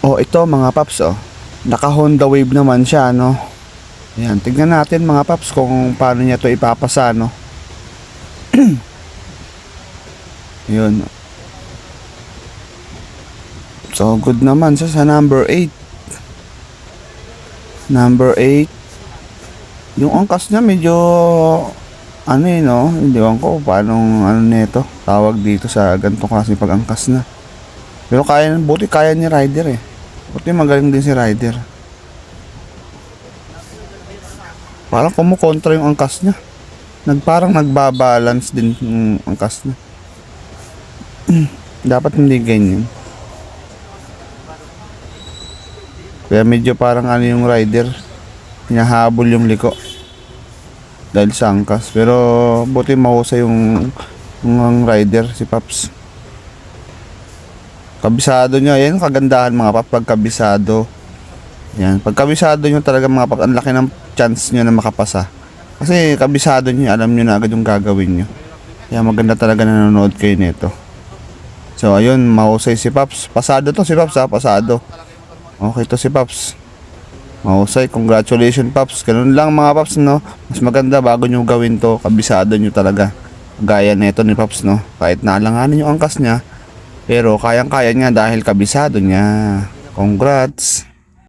Oh, ito mga paps, oh. Naka Honda Wave naman siya, no. Ayan, tignan natin mga paps kung paano niya to ipapasa, no. Yun. So, good naman siya sa number 8. Number 8. Yung angkas niya medyo ano no, hindi ko paano ano nito tawag dito sa ganitong klase pag-angkas na. Pero buti kaya ni rider eh. Buti magaling din si rider. Parang kumukontra yung angkas niya. Parang nagbabalance din yung angkas niya. Dapat hindi ganyan. Kaya medyo parang ano yung rider, hinahabol yung liko dahil sa angkas. Pero buti mahusay yung rider si Paps. Kabisado nyo, yan kagandahan mga Paps pag kabisado. Yan, pag kabisado nyo talaga mga Paps, ang laki ng chance nyo na makapasa. Kasi kabisado nyo, alam nyo na agad yung gagawin nyo. Kaya maganda talaga na nanonood kayo nito. So ayun, mahusay si Paps. Pasado to si Paps ha, pasado. Okay to si Paps. Mahusay, congratulations Paps. Ganun lang mga Paps, no. Mas maganda bago nyo gawin to, kabisado nyo talaga. Gaya nito ni Paps, no. Kahit naalanganin yung angkas niya, pero kayang-kaya niya dahil kabisado niya. Congrats.